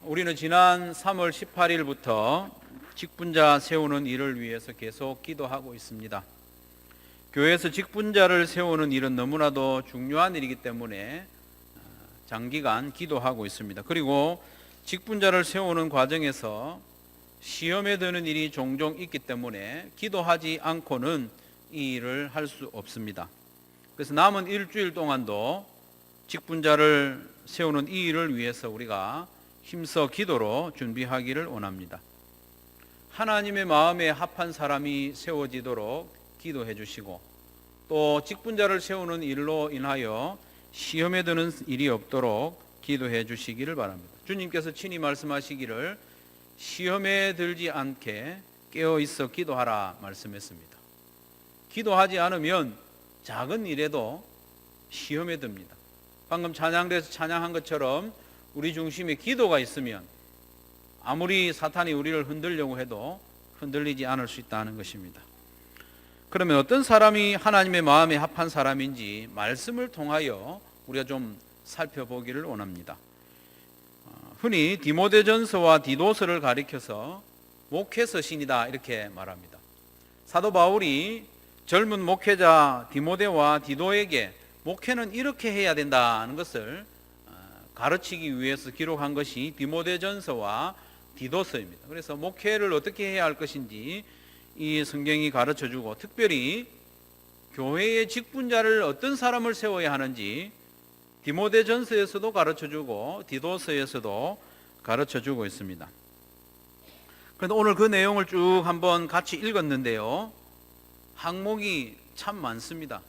우리는 지난 3월 18일부터 직분자 세우는 일을 위해서 계속 기도하고 있습니다. 교회에서 직분자를 세우는 일은 너무나도 중요한 일이기 때문에 장기간 기도하고 있습니다. 그리고 직분자를 세우는 과정에서 시험에 드는 일이 종종 있기 때문에 기도하지 않고는 이 일을 할 수 없습니다. 그래서 남은 일주일 동안도 직분자를 세우는 이 일을 위해서 우리가 힘써 기도로 준비하기를 원합니다. 하나님의 마음에 합한 사람이 세워지도록 기도해 주시고, 또 직분자를 세우는 일로 인하여 시험에 드는 일이 없도록 기도해 주시기를 바랍니다. 주님께서 친히 말씀하시기를 시험에 들지 않게 깨어 있어 기도하라 말씀했습니다. 기도하지 않으면 작은 일에도 시험에 듭니다. 방금 찬양대에서 찬양한 것처럼 우리 중심에 기도가 있으면 아무리 사탄이 우리를 흔들려고 해도 흔들리지 않을 수 있다는 것입니다. 그러면 어떤 사람이 하나님의 마음에 합한 사람인지 말씀을 통하여 우리가 좀 살펴보기를 원합니다. 흔히 디모데전서와 디도서를 가리켜서 목회서신이다 이렇게 말합니다. 사도 바울이 젊은 목회자 디모데와 디도에게 목회는 이렇게 해야 된다는 것을 가르치기 위해서 기록한 것이 디모데전서와 디도서입니다. 그래서 목회를 어떻게 해야 할 것인지 이 성경이 가르쳐주고, 특별히 교회의 직분자를 어떤 사람을 세워야 하는지 디모데전서에서도 가르쳐주고 디도서에서도 가르쳐주고 있습니다. 그런데 오늘 그 내용을 쭉 한번 같이 읽었는데요, 항목이 참 많습니다.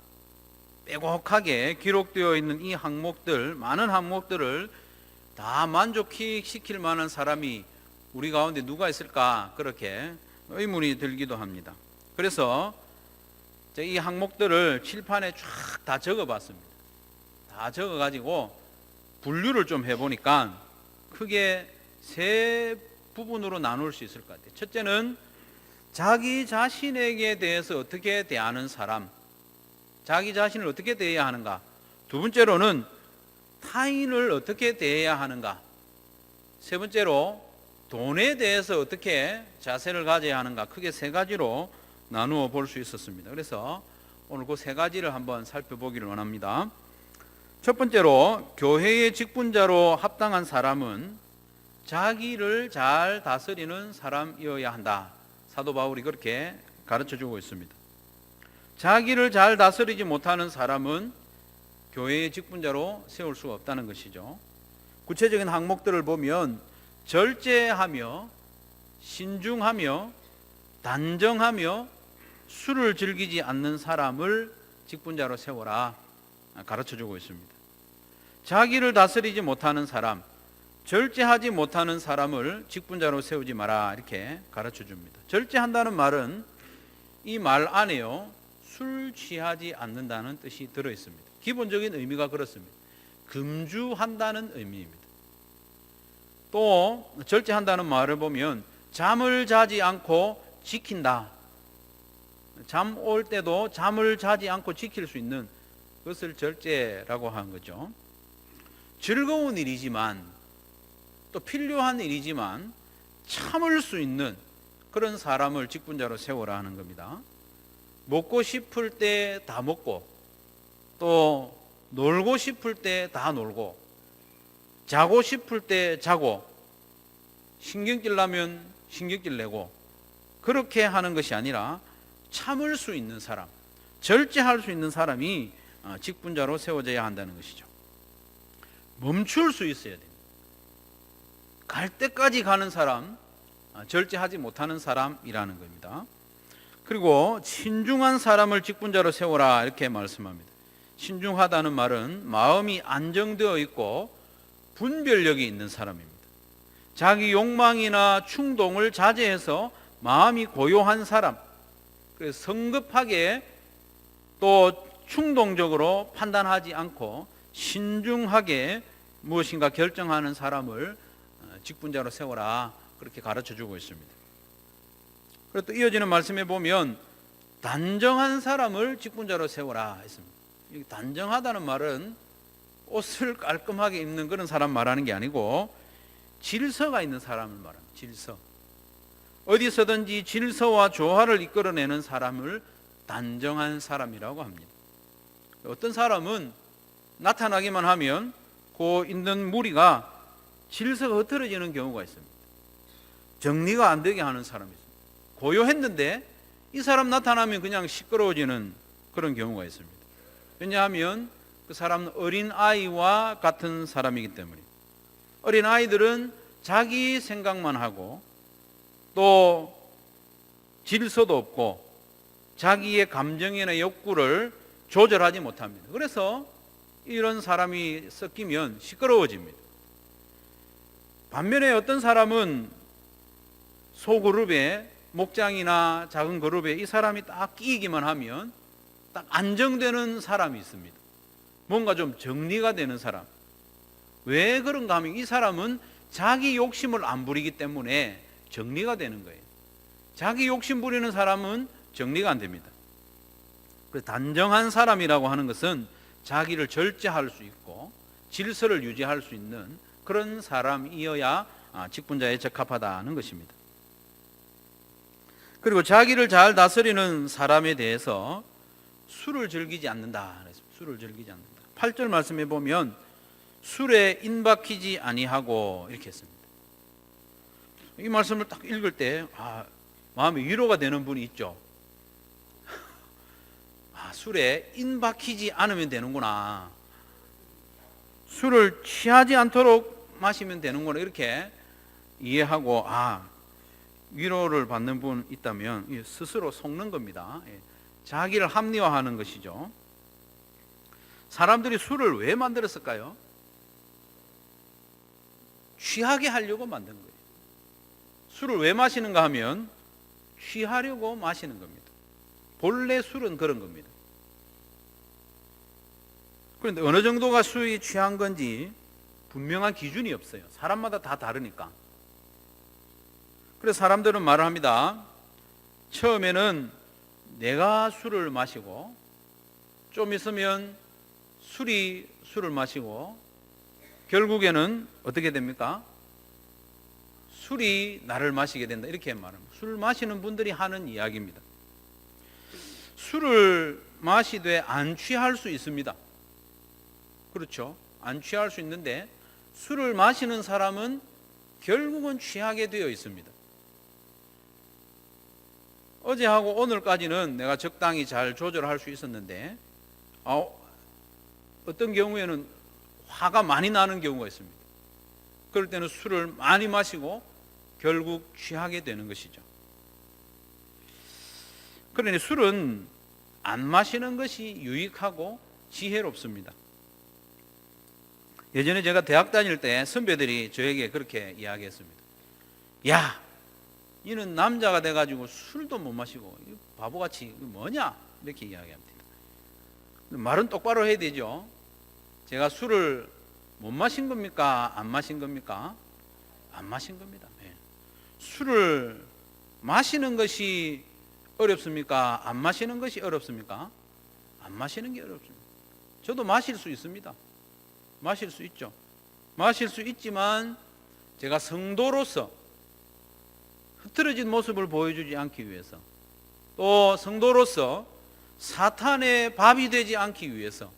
빼곡하게 기록되어 있는 이 항목들, 많은 항목들을 다 만족시킬 만한 사람이 우리 가운데 누가 있을까, 그렇게 의문이 들기도 합니다. 그래서 이 항목들을 칠판에 쫙 다 적어봤습니다. 다 적어가지고 분류를 좀 해보니까 크게 세 부분으로 나눌 수 있을 것 같아요. 첫째는 자기 자신에게 대해서 어떻게 대하는 사람, 자기 자신을 어떻게 대해야 하는가. 두 번째로는 타인을 어떻게 대해야 하는가. 세 번째로 돈에 대해서 어떻게 자세를 가져야 하는가. 크게 세 가지로 나누어 볼 수 있었습니다. 그래서 오늘 그 세 가지를 한번 살펴보기를 원합니다. 첫 번째로 교회의 직분자로 합당한 사람은 자기를 잘 다스리는 사람이어야 한다. 사도 바울이 그렇게 가르쳐주고 있습니다. 자기를 잘 다스리지 못하는 사람은 교회의 직분자로 세울 수가 없다는 것이죠. 구체적인 항목들을 보면 절제하며 신중하며 단정하며 술을 즐기지 않는 사람을 직분자로 세워라 가르쳐주고 있습니다. 자기를 다스리지 못하는 사람, 절제하지 못하는 사람을 직분자로 세우지 마라 이렇게 가르쳐줍니다. 절제한다는 말은 이 말 안에요, 술 취하지 않는다는 뜻이 들어있습니다. 기본적인 의미가 그렇습니다. 금주한다는 의미입니다. 또 절제한다는 말을 보면 잠을 자지 않고 지킨다. 잠 올 때도 잠을 자지 않고 지킬 수 있는 것을 절제라고 하는 거죠. 즐거운 일이지만 또 필요한 일이지만 참을 수 있는 그런 사람을 직분자로 세우라 하는 겁니다. 먹고 싶을 때 다 먹고, 또 놀고 싶을 때 다 놀고, 자고 싶을 때 자고, 신경질 나면 신경질 내고, 그렇게 하는 것이 아니라 참을 수 있는 사람, 절제할 수 있는 사람이 직분자로 세워져야 한다는 것이죠. 멈출 수 있어야 됩니다. 갈 때까지 가는 사람, 절제하지 못하는 사람이라는 겁니다. 그리고 신중한 사람을 직분자로 세워라 이렇게 말씀합니다. 신중하다는 말은 마음이 안정되어 있고 분별력이 있는 사람입니다. 자기 욕망이나 충동을 자제해서 마음이 고요한 사람, 그래서 성급하게 또 충동적으로 판단하지 않고 신중하게 무엇인가 결정하는 사람을 직분자로 세워라 그렇게 가르쳐주고 있습니다. 그리고 또 이어지는 말씀에 보면 단정한 사람을 직분자로 세워라 했습니다. 단정하다는 말은 옷을 깔끔하게 입는 그런 사람 말하는 게 아니고 질서가 있는 사람을 말합니다. 질서. 어디서든지 질서와 조화를 이끌어내는 사람을 단정한 사람이라고 합니다. 어떤 사람은 나타나기만 하면 그 있는 무리가 질서가 흐트러지는 경우가 있습니다. 정리가 안 되게 하는 사람이 있습니다. 고요했는데 이 사람 나타나면 그냥 시끄러워지는 그런 경우가 있습니다. 왜냐하면 그 사람은 어린아이와 같은 사람이기 때문에. 어린아이들은 자기 생각만 하고 또 질서도 없고 자기의 감정이나 욕구를 조절하지 못합니다. 그래서 이런 사람이 섞이면 시끄러워집니다. 반면에 어떤 사람은 소그룹에, 목장이나 작은 그룹에 이 사람이 딱 끼기만 하면 딱 안정되는 사람이 있습니다. 뭔가 좀 정리가 되는 사람. 왜 그런가 하면 이 사람은 자기 욕심을 안 부리기 때문에 정리가 되는 거예요. 자기 욕심 부리는 사람은 정리가 안 됩니다. 그래서 단정한 사람이라고 하는 것은 자기를 절제할 수 있고 질서를 유지할 수 있는 그런 사람이어야 직분자에 적합하다는 것입니다. 그리고 자기를 잘 다스리는 사람에 대해서 술을 즐기지 않는다. 술을 즐기지 않는다. 8절 말씀해 보면 술에 인박히지 아니하고 이렇게 했습니다. 이 말씀을 딱 읽을 때 마음에 위로가 되는 분이 있죠. 술에 인박히지 않으면 되는구나. 술을 취하지 않도록 마시면 되는구나. 이렇게 이해하고 위로를 받는 분 있다면 스스로 속는 겁니다. 자기를 합리화하는 것이죠. 사람들이 술을 왜 만들었을까요? 취하게 하려고 만든 거예요. 술을 왜 마시는가 하면 취하려고 마시는 겁니다. 본래 술은 그런 겁니다. 그런데 어느 정도가 술이 취한 건지 분명한 기준이 없어요. 사람마다 다 다르니까. 그래서 사람들은 말을 합니다. 처음에는 내가 술을 마시고 좀 있으면 술이 술을 마시고 결국에는 어떻게 됩니까? 술이 나를 마시게 된다. 이렇게 말합니다. 술 마시는 분들이 하는 이야기입니다. 술을 마시되 안 취할 수 있습니다. 그렇죠? 안 취할 수 있는데 술을 마시는 사람은 결국은 취하게 되어 있습니다. 어제하고 오늘까지는 내가 적당히 잘 조절할 수 있었는데 어떤 경우에는 화가 많이 나는 경우가 있습니다. 그럴 때는 술을 많이 마시고 결국 취하게 되는 것이죠. 그러니 술은 안 마시는 것이 유익하고 지혜롭습니다. 예전에 제가 대학 다닐 때 선배들이 저에게 그렇게 이야기했습니다. 야, 너는 남자가 돼가지고 술도 못 마시고 바보같이 뭐냐? 이렇게 이야기합니다. 말은 똑바로 해야 되죠. 제가 술을 못 마신 겁니까? 안 마신 겁니까? 안 마신 겁니다. 술을 마시는 것이 어렵습니까? 안 마시는 것이 어렵습니까? 안 마시는 게 어렵습니다. 저도 마실 수 있습니다. 마실 수 있죠. 마실 수 있지만 제가 성도로서 흐트러진 모습을 보여주지 않기 위해서, 또 성도로서 사탄의 밥이 되지 않기 위해서,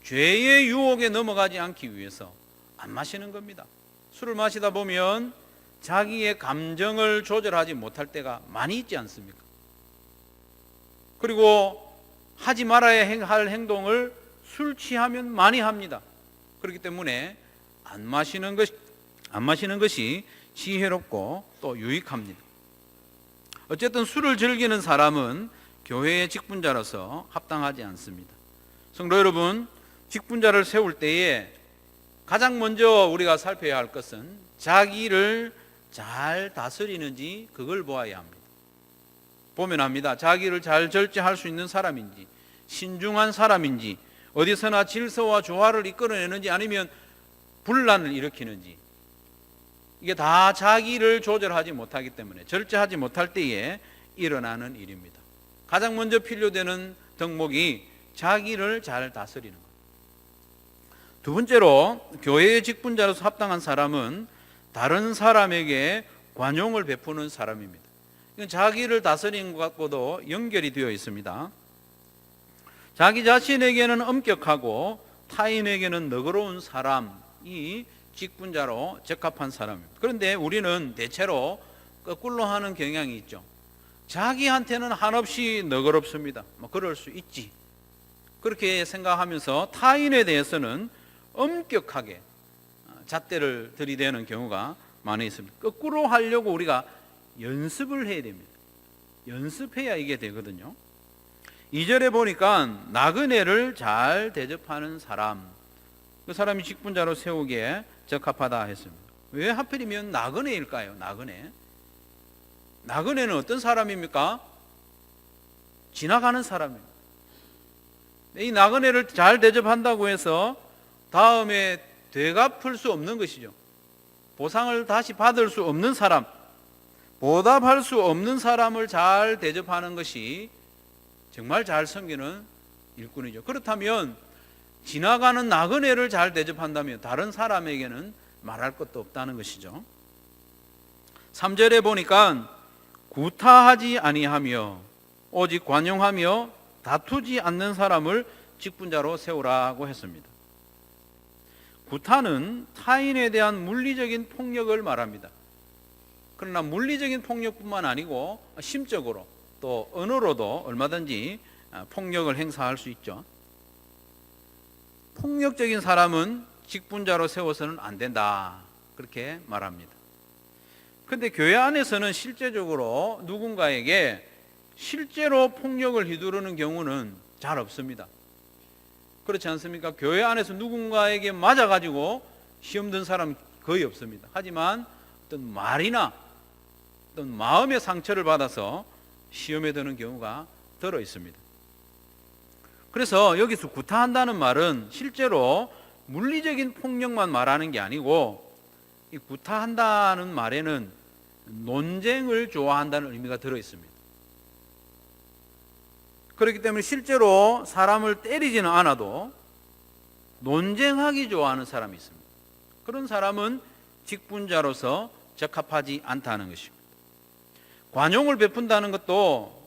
죄의 유혹에 넘어가지 않기 위해서 안 마시는 겁니다. 술을 마시다 보면 자기의 감정을 조절하지 못할 때가 많이 있지 않습니까? 그리고 하지 말아야 할 행동을 술 취하면 많이 합니다. 그렇기 때문에 안 마시는 것이 지혜롭고 또 유익합니다. 어쨌든 술을 즐기는 사람은 교회의 직분자로서 합당하지 않습니다. 성도 여러분, 직분자를 세울 때에 가장 먼저 우리가 살펴야 할 것은 자기를 잘 다스리는지 그걸 보아야 합니다. 보면 합니다. 자기를 잘 절제할 수 있는 사람인지, 신중한 사람인지, 어디서나 질서와 조화를 이끌어내는지 아니면 분란을 일으키는지, 이게 다 자기를 조절하지 못하기 때문에, 절제하지 못할 때에 일어나는 일입니다. 가장 먼저 필요되는 덕목이 자기를 잘 다스리는 것. 두 번째로 교회의 직분자로서 합당한 사람은 다른 사람에게 관용을 베푸는 사람입니다. 이건 자기를 다스리는 것과도 연결이 되어 있습니다. 자기 자신에게는 엄격하고 타인에게는 너그러운 사람이 직분자로 적합한 사람입니다. 그런데 우리는 대체로 거꾸로 하는 경향이 있죠. 자기한테는 한없이 너그럽습니다. 그럴 수 있지. 그렇게 생각하면서 타인에 대해서는 엄격하게 잣대를 들이대는 경우가 많이 있습니다. 거꾸로 하려고 우리가 연습을 해야 됩니다. 연습해야 이게 되거든요. 2절에 보니까 나그네를 잘 대접하는 사람, 그 사람이 직분자로 세우기에 적합하다 했습니다. 왜 하필이면 나그네일까요? 나그네는 어떤 사람입니까? 지나가는 사람입니다. 이 나그네를 잘 대접한다고 해서 다음에 되갚을 수 없는 것이죠. 보상을 다시 받을 수 없는 사람, 보답할 수 없는 사람을 잘 대접하는 것이 정말 잘 섬기는 일꾼이죠. 그렇다면 지나가는 나그네를 잘 대접한다면 다른 사람에게는 말할 것도 없다는 것이죠. 3절에 보니까 구타하지 아니하며 오직 관용하며 다투지 않는 사람을 직분자로 세우라고 했습니다. 구타는 타인에 대한 물리적인 폭력을 말합니다. 그러나 물리적인 폭력뿐만 아니고 심적으로 또 언어로도 얼마든지 폭력을 행사할 수 있죠. 폭력적인 사람은 직분자로 세워서는 안 된다, 그렇게 말합니다. 그런데 교회 안에서는 실제적으로 누군가에게 실제로 폭력을 휘두르는 경우는 잘 없습니다. 그렇지 않습니까? 교회 안에서 누군가에게 맞아가지고 시험 든 사람 거의 없습니다. 하지만 어떤 말이나 어떤 마음의 상처를 받아서 시험에 드는 경우가 들어 있습니다. 그래서 여기서 구타한다는 말은 실제로 물리적인 폭력만 말하는 게 아니고, 이 구타한다는 말에는 논쟁을 좋아한다는 의미가 들어 있습니다. 그렇기 때문에 실제로 사람을 때리지는 않아도 논쟁하기 좋아하는 사람이 있습니다. 그런 사람은 직분자로서 적합하지 않다는 것입니다. 관용을 베푼다는 것도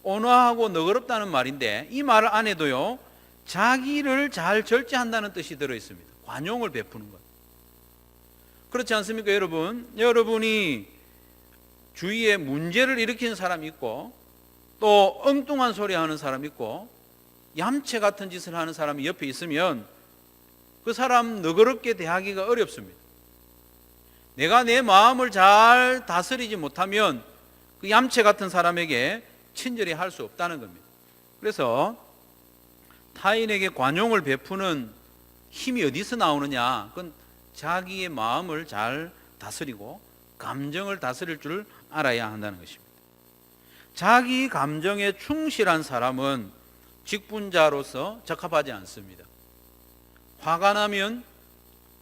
온화하고 너그럽다는 말인데, 이 말 안에도요 자기를 잘 절제한다는 뜻이 들어 있습니다. 관용을 베푸는 것. 그렇지 않습니까? 여러분이 주위에 문제를 일으키는 사람이 있고, 또 엉뚱한 소리 하는 사람이 있고, 얌체 같은 짓을 하는 사람이 옆에 있으면 그 사람 너그럽게 대하기가 어렵습니다. 내가 내 마음을 잘 다스리지 못하면 그 얌체 같은 사람에게 친절히 할 수 없다는 겁니다. 그래서 타인에게 관용을 베푸는 힘이 어디서 나오느냐? 그건 자기의 마음을 잘 다스리고 감정을 다스릴 줄 알아야 한다는 것입니다. 자기 감정에 충실한 사람은 직분자로서 적합하지 않습니다. 화가 나면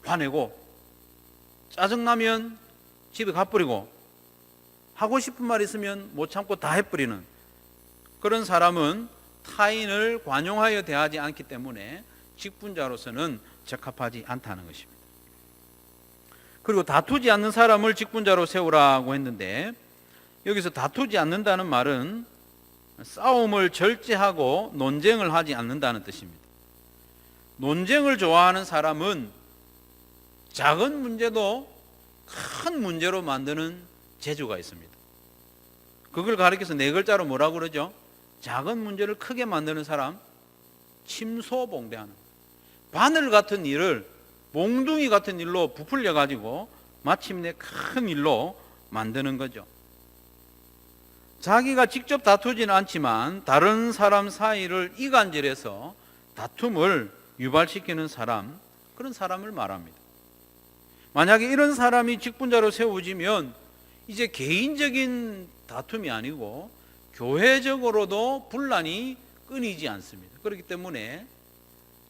화내고, 짜증나면 집에 가버리고, 하고 싶은 말 있으면 못 참고 다 해버리는 그런 사람은 타인을 관용하여 대하지 않기 때문에 직분자로서는 적합하지 않다는 것입니다. 그리고 다투지 않는 사람을 직분자로 세우라고 했는데, 여기서 다투지 않는다는 말은 싸움을 절제하고 논쟁을 하지 않는다는 뜻입니다. 논쟁을 좋아하는 사람은 작은 문제도 큰 문제로 만드는 재주가 있습니다. 그걸 가리켜서 네 글자로 뭐라고 그러죠? 작은 문제를 크게 만드는 사람, 침소봉대하는, 바늘 같은 일을 몽둥이 같은 일로 부풀려 가지고 마침내 큰 일로 만드는 거죠. 자기가 직접 다투지는 않지만 다른 사람 사이를 이간질해서 다툼을 유발시키는 사람, 그런 사람을 말합니다. 만약에 이런 사람이 직분자로 세워지면 이제 개인적인 다툼이 아니고 교회적으로도 분란이 끊이지 않습니다. 그렇기 때문에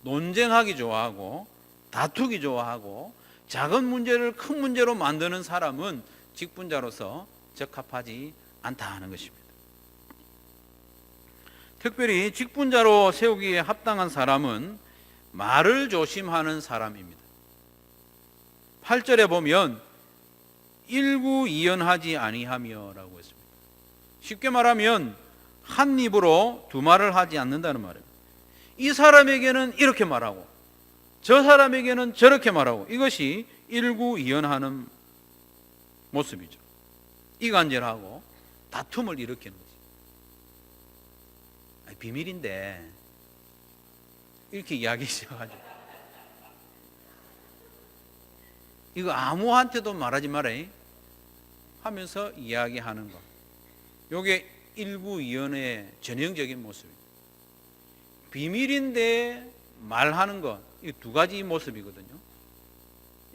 논쟁하기 좋아하고 다투기 좋아하고 작은 문제를 큰 문제로 만드는 사람은 직분자로서 적합하지 않다 하는 것입니다. 특별히 직분자로 세우기에 합당한 사람은 말을 조심하는 사람입니다. 8절에 보면 일구이연하지 아니하며 라고 했습니다. 쉽게 말하면 한 입으로 두 말을 하지 않는다는 말입니다. 이 사람에게는 이렇게 말하고 저 사람에게는 저렇게 말하고, 이것이 일구이연하는 모습이죠. 이간질하고 다툼을 일으키는 거죠. 비밀인데 이렇게 이야기하셔가지고 이거 아무한테도 말하지 마라 하면서 이야기하는 것, 이게 일구이연의 전형적인 모습입니다. 비밀인데 말하는 것, 이 두 가지 모습이거든요.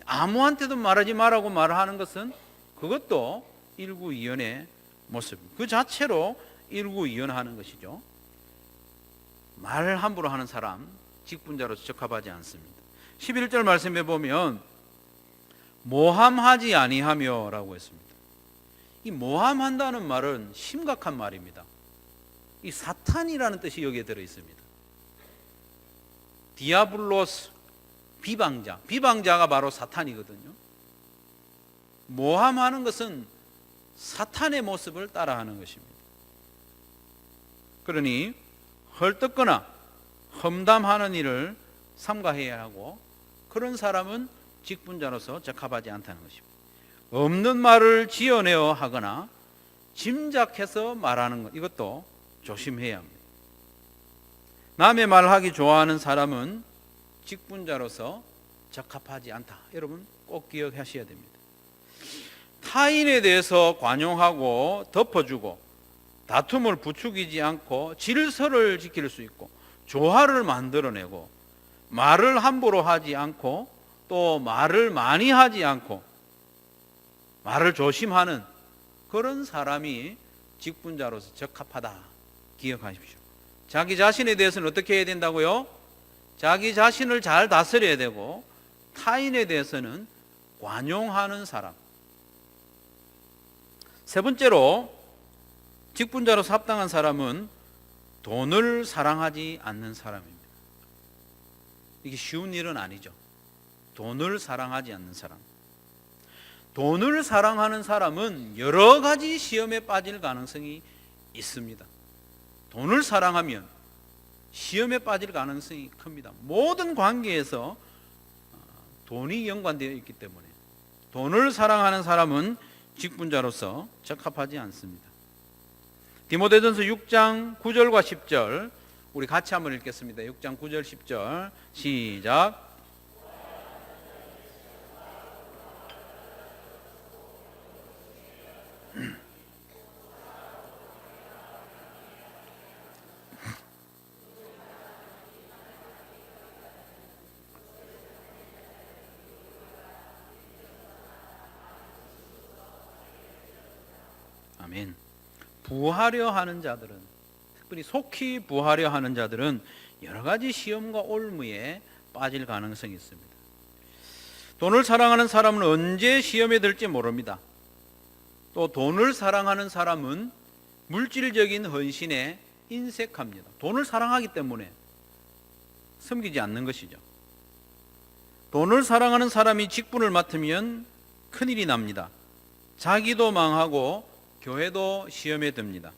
아무한테도 말하지 말라고 말하는 것은 그것도 일구이연의 모습입니다. 그 자체로 일구이연하는 것이죠. 말 함부로 하는 사람 직분자로서 적합하지 않습니다. 11절 말씀해 보면 모함하지 아니하며 라고 했습니다. 이 모함한다는 말은 심각한 말입니다. 이 사탄이라는 뜻이 여기에 들어 있습니다. 디아블로스, 비방자, 비방자가 바로 사탄이거든요. 모함하는 것은 사탄의 모습을 따라하는 것입니다. 그러니 헐뜯거나 험담하는 일을 삼가해야 하고, 그런 사람은 직분자로서 적합하지 않다는 것입니다. 없는 말을 지어내어 하거나 짐작해서 말하는 것, 이것도 조심해야 합니다. 남의 말하기 좋아하는 사람은 직분자로서 적합하지 않다. 여러분 꼭 기억하셔야 됩니다. 타인에 대해서 관용하고 덮어주고 다툼을 부추기지 않고 질서를 지킬 수 있고 조화를 만들어내고 말을 함부로 하지 않고 또 말을 많이 하지 않고 말을 조심하는 그런 사람이 직분자로서 적합하다. 기억하십시오. 자기 자신에 대해서는 어떻게 해야 된다고요? 자기 자신을 잘 다스려야 되고 타인에 대해서는 관용하는 사람. 세 번째로 직분자로서 합당한 사람은 돈을 사랑하지 않는 사람입니다. 이게 쉬운 일은 아니죠. 돈을 사랑하지 않는 사람. 돈을 사랑하는 사람은 여러 가지 시험에 빠질 가능성이 있습니다. 돈을 사랑하면 시험에 빠질 가능성이 큽니다. 모든 관계에서 돈이 연관되어 있기 때문에 돈을 사랑하는 사람은 직분자로서 적합하지 않습니다. 디모데전서 6장 9절과 10절 우리 같이 한번 읽겠습니다. 6장 9절 10절 시작. 아멘. 부하려 하는 자들은, 특별히 속히 부하려 하는 자들은 여러 가지 시험과 올무에 빠질 가능성이 있습니다. 돈을 사랑하는 사람은 언제 시험에 들지 모릅니다. 또 돈을 사랑하는 사람은 물질적인 헌신에 인색합니다. 돈을 사랑하기 때문에 섬기지 않는 것이죠. 돈을 사랑하는 사람이 직분을 맡으면 큰일이 납니다. 자기도 망하고 교회도 시험에 듭니다.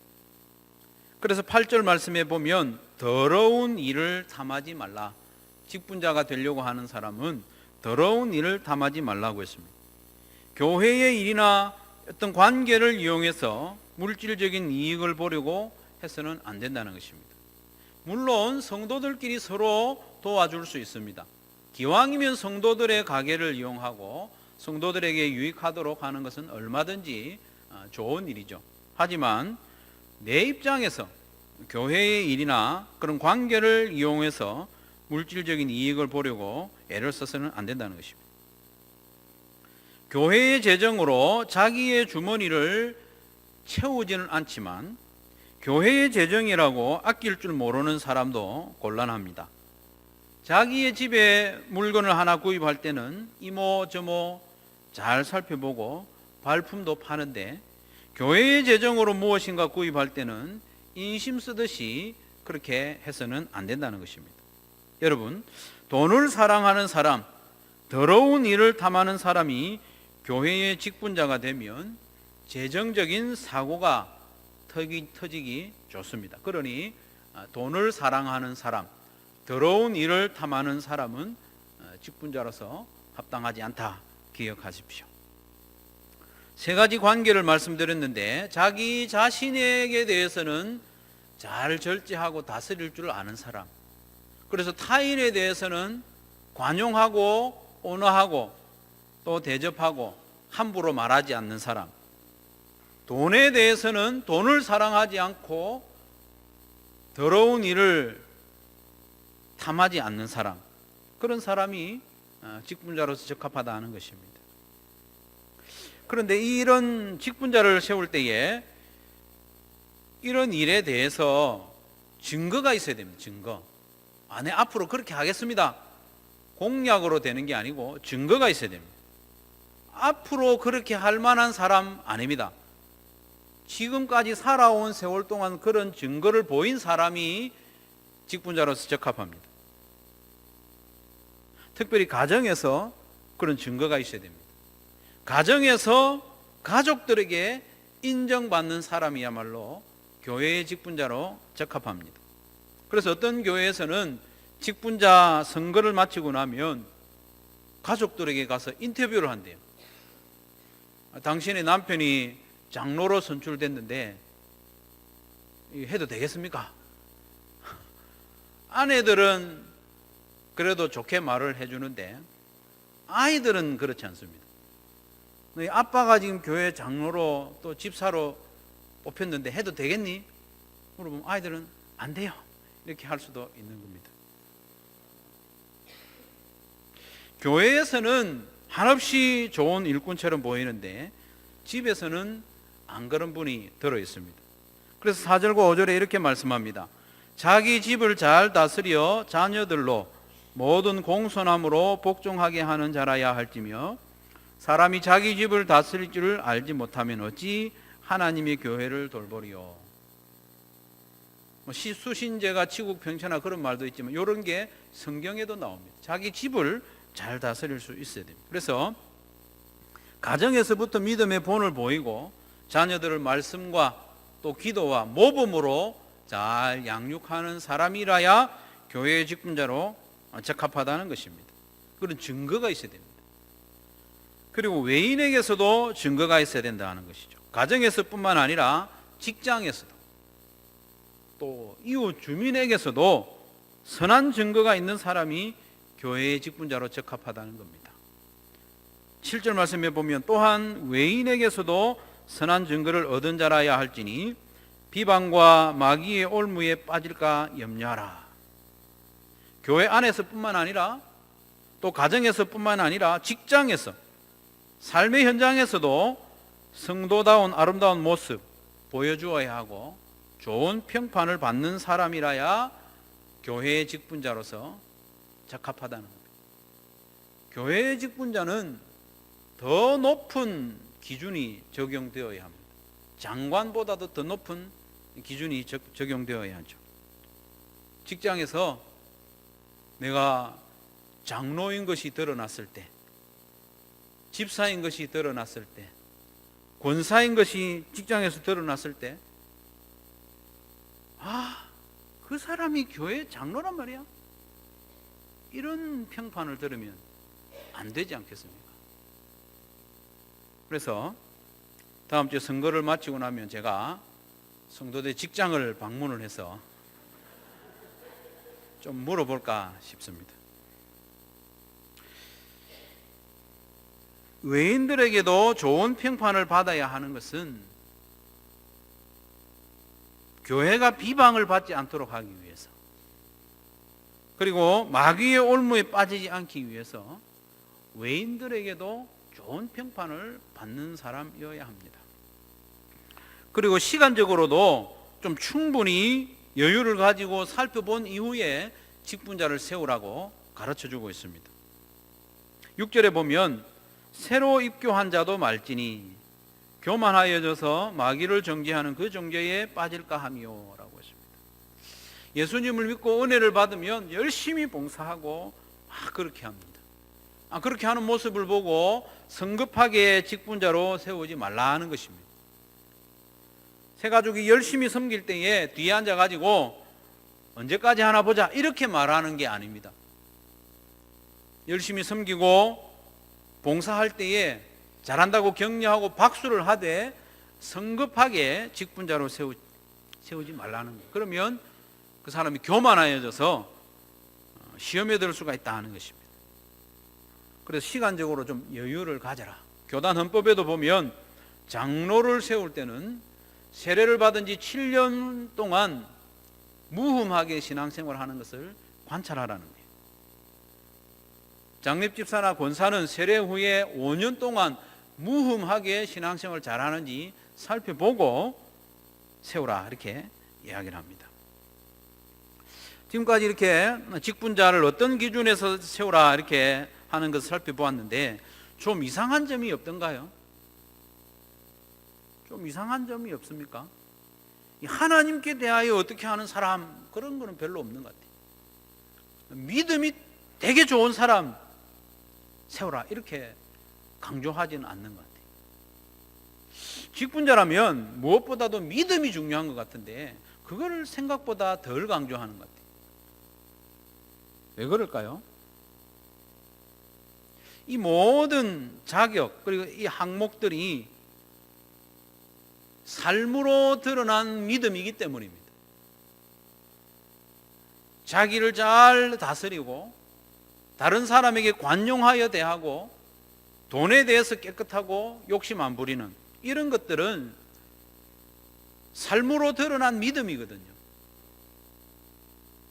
그래서 8절 말씀에 보면 더러운 일을 탐하지 말라. 직분자가 되려고 하는 사람은 더러운 일을 탐하지 말라고 했습니다. 교회의 일이나 어떤 관계를 이용해서 물질적인 이익을 보려고 해서는 안 된다는 것입니다. 물론 성도들끼리 서로 도와줄 수 있습니다. 기왕이면 성도들의 가게를 이용하고 성도들에게 유익하도록 하는 것은 얼마든지 좋은 일이죠. 하지만 내 입장에서 교회의 일이나 그런 관계를 이용해서 물질적인 이익을 보려고 애를 써서는 안 된다는 것입니다. 교회의 재정으로 자기의 주머니를 채우지는 않지만 교회의 재정이라고 아낄 줄 모르는 사람도 곤란합니다. 자기의 집에 물건을 하나 구입할 때는 이모저모 잘 살펴보고 발품도 파는데 교회의 재정으로 무엇인가 구입할 때는 인심 쓰듯이 그렇게 해서는 안 된다는 것입니다. 여러분, 돈을 사랑하는 사람, 더러운 일을 탐하는 사람이 교회의 직분자가 되면 재정적인 사고가 터지기 좋습니다. 그러니 돈을 사랑하는 사람, 더러운 일을 탐하는 사람은 직분자로서 합당하지 않다 기억하십시오. 세 가지 관계를 말씀드렸는데, 자기 자신에게 대해서는 잘 절제하고 다스릴 줄 아는 사람, 그래서 타인에 대해서는 관용하고 온화하고 또 대접하고 함부로 말하지 않는 사람, 돈에 대해서는 돈을 사랑하지 않고 더러운 일을 탐하지 않는 사람, 그런 사람이 직분자로서 적합하다는 것입니다. 그런데 이런 직분자를 세울 때에 이런 일에 대해서 증거가 있어야 됩니다. 증거. 네, 앞으로 그렇게 하겠습니다. 공약으로 되는 게 아니고 증거가 있어야 됩니다. 앞으로 그렇게 할 만한 사람 아닙니다. 지금까지 살아온 세월 동안 그런 증거를 보인 사람이 직분자로서 적합합니다. 특별히 가정에서 그런 증거가 있어야 됩니다. 가정에서 가족들에게 인정받는 사람이야말로 교회의 직분자로 적합합니다. 그래서 어떤 교회에서는 직분자 선거를 마치고 나면 가족들에게 가서 인터뷰를 한대요. 당신의 남편이 장로로 선출됐는데 해도 되겠습니까? 아내들은 그래도 좋게 말을 해주는데 아이들은 그렇지 않습니다. 너희 아빠가 지금 교회 장로로 또 집사로 뽑혔는데 해도 되겠니? 물어보면 아이들은 안 돼요, 이렇게 할 수도 있는 겁니다. 교회에서는 한없이 좋은 일꾼처럼 보이는데 집에서는 안 그런 분이 들어 있습니다. 그래서 4절과 5절에 이렇게 말씀합니다. 자기 집을 잘 다스려 자녀들로 모든 공손함으로 복종하게 하는 자라야 할지며, 사람이 자기 집을 다스릴 줄 알지 못하면 어찌 하나님의 교회를 돌보리요. 수신제가 치국평천하 그런 말도 있지만 이런 게 성경에도 나옵니다. 자기 집을 잘 다스릴 수 있어야 됩니다. 그래서 가정에서부터 믿음의 본을 보이고 자녀들을 말씀과 또 기도와 모범으로 잘 양육하는 사람이라야 교회의 직분자로 적합하다는 것입니다. 그런 증거가 있어야 됩니다. 그리고 외인에게서도 증거가 있어야 된다는 것이죠. 가정에서뿐만 아니라 직장에서도 또 이웃 주민에게서도 선한 증거가 있는 사람이 교회의 직분자로 적합하다는 겁니다. 7절 말씀에 보면 또한 외인에게서도 선한 증거를 얻은 자라야 할지니 비방과 마귀의 올무에 빠질까 염려하라. 교회 안에서뿐만 아니라 또 가정에서뿐만 아니라 직장에서 삶의 현장에서도 성도다운 아름다운 모습 보여주어야 하고 좋은 평판을 받는 사람이라야 교회의 직분자로서 적합하다는 겁니다. 교회의 직분자는 더 높은 기준이 적용되어야 합니다. 장관보다도 더 높은 기준이 적용되어야 하죠. 직장에서 내가 장로인 것이 드러났을 때, 집사인 것이 드러났을 때, 권사인 것이 직장에서 드러났을 때, 그 사람이 교회 장로란 말이야? 이런 평판을 들으면 안 되지 않겠습니까? 그래서 다음 주에 선거를 마치고 나면 제가 성도들 직장을 방문을 해서 좀 물어볼까 싶습니다. 외인들에게도 좋은 평판을 받아야 하는 것은 교회가 비방을 받지 않도록 하기 위해서, 그리고 마귀의 올무에 빠지지 않기 위해서 외인들에게도 좋은 평판을 받는 사람이어야 합니다. 그리고 시간적으로도 좀 충분히 여유를 가지고 살펴본 이후에 직분자를 세우라고 가르쳐주고 있습니다. 6절에 보면 새로 입교한 자도 말지니 교만하여져서 마귀를 정죄하는 그 정죄에 빠질까 하미요 라고 했습니다. 예수님을 믿고 은혜를 받으면 열심히 봉사하고 막 그렇게 합니다. 그렇게 하는 모습을 보고 성급하게 직분자로 세우지 말라는 것입니다. 세 가족이 열심히 섬길 때에 뒤에 앉아가지고 언제까지 하나 보자 이렇게 말하는 게 아닙니다. 열심히 섬기고 봉사할 때에 잘한다고 격려하고 박수를 하되 성급하게 직분자로 세우지 말라는 거예요. 그러면 그 사람이 교만해져서 시험에 들 수가 있다는 것입니다. 그래서 시간적으로 좀 여유를 가져라. 교단 헌법에도 보면 장로를 세울 때는 세례를 받은 지 7년 동안 무흠하게 신앙생활을 하는 것을 관찰하라는 거예요. 장립집사나 권사는 세례 후에 5년 동안 무흠하게 신앙생활을 잘하는지 살펴보고 세우라 이렇게 이야기를 합니다. 지금까지 이렇게 직분자를 어떤 기준에서 세우라 이렇게 하는 것을 살펴보았는데 좀 이상한 점이 없던가요? 좀 이상한 점이 없습니까? 하나님께 대하여 어떻게 하는 사람 그런 거는 별로 없는 것 같아요. 믿음이 되게 좋은 사람 세우라 이렇게 강조하지는 않는 것 같아요. 직분자라면 무엇보다도 믿음이 중요한 것 같은데 그거를 생각보다 덜 강조하는 것 같아요. 왜 그럴까요? 이 모든 자격 그리고 이 항목들이 삶으로 드러난 믿음이기 때문입니다. 자기를 잘 다스리고 다른 사람에게 관용하여 대하고 돈에 대해서 깨끗하고 욕심 안 부리는 이런 것들은 삶으로 드러난 믿음이거든요.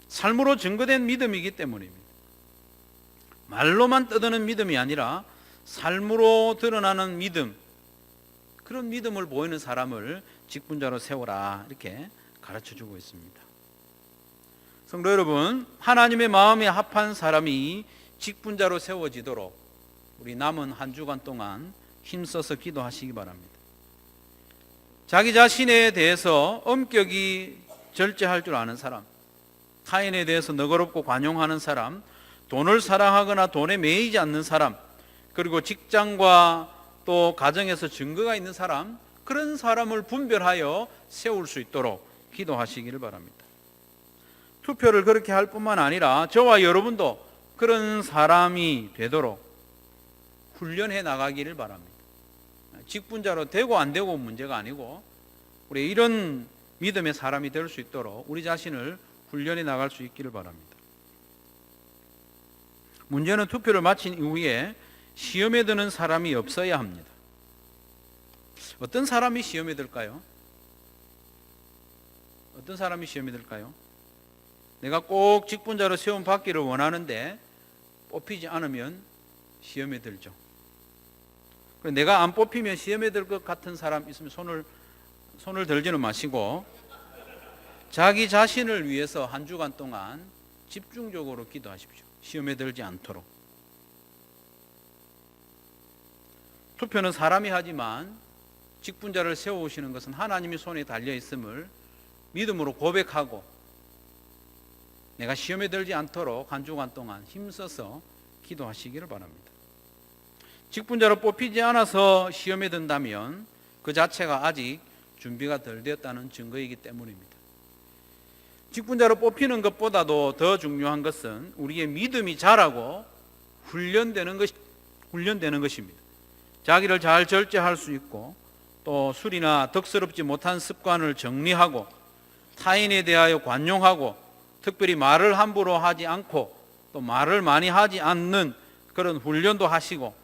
삶으로 증거된 믿음이기 때문입니다. 말로만 떠드는 믿음이 아니라 삶으로 드러나는 믿음, 그런 믿음을 보이는 사람을 직분자로 세워라 이렇게 가르쳐주고 있습니다. 성도 여러분, 하나님의 마음에 합한 사람이 직분자로 세워지도록 우리 남은 한 주간 동안 힘써서 기도하시기 바랍니다. 자기 자신에 대해서 엄격히 절제할 줄 아는 사람, 타인에 대해서 너그럽고 관용하는 사람, 돈을 사랑하거나 돈에 매이지 않는 사람, 그리고 직장과 또 가정에서 증거가 있는 사람, 그런 사람을 분별하여 세울 수 있도록 기도하시기를 바랍니다. 투표를 그렇게 할 뿐만 아니라 저와 여러분도 그런 사람이 되도록 훈련해 나가기를 바랍니다. 직분자로 되고 안 되고 문제가 아니고 우리 이런 믿음의 사람이 될 수 있도록 우리 자신을 훈련해 나갈 수 있기를 바랍니다. 문제는 투표를 마친 이후에 시험에 드는 사람이 없어야 합니다. 어떤 사람이 시험에 들까요? 어떤 사람이 시험에 들까요? 내가 꼭 직분자로 세움 받기를 원하는데 뽑히지 않으면 시험에 들죠. 내가 안 뽑히면 시험에 들 것 같은 사람 있으면 손을 들지는 마시고 자기 자신을 위해서 한 주간 동안 집중적으로 기도하십시오. 시험에 들지 않도록. 투표는 사람이 하지만 직분자를 세우시는 것은 하나님의 손에 달려 있음을 믿음으로 고백하고 내가 시험에 들지 않도록 한 주간 동안 힘써서 기도하시기를 바랍니다. 직분자로 뽑히지 않아서 시험에 든다면 그 자체가 아직 준비가 덜 되었다는 증거이기 때문입니다. 직분자로 뽑히는 것보다도 더 중요한 것은 우리의 믿음이 자라고 훈련되는 것입니다. 자기를 잘 절제할 수 있고 또 술이나 덕스럽지 못한 습관을 정리하고 타인에 대하여 관용하고 특별히 말을 함부로 하지 않고 또 말을 많이 하지 않는 그런 훈련도 하시고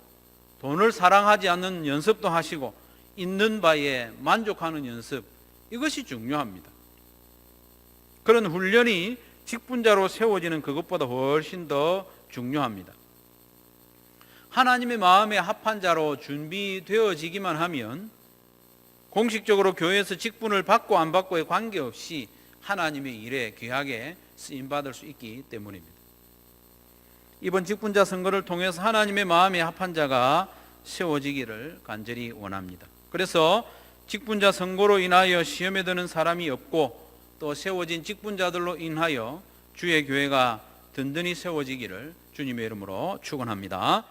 돈을 사랑하지 않는 연습도 하시고 있는 바에 만족하는 연습, 이것이 중요합니다. 그런 훈련이 직분자로 세워지는 그것보다 훨씬 더 중요합니다. 하나님의 마음에 합한 자로 준비되어지기만 하면 공식적으로 교회에서 직분을 받고 안 받고에 관계없이 하나님의 일에 귀하게 쓰임받을 수 있기 때문입니다. 이번 직분자 선거를 통해서 하나님의 마음에 합한 자가 세워지기를 간절히 원합니다. 그래서 직분자 선거로 인하여 시험에 드는 사람이 없고 또 세워진 직분자들로 인하여 주의 교회가 든든히 세워지기를 주님의 이름으로 축원합니다.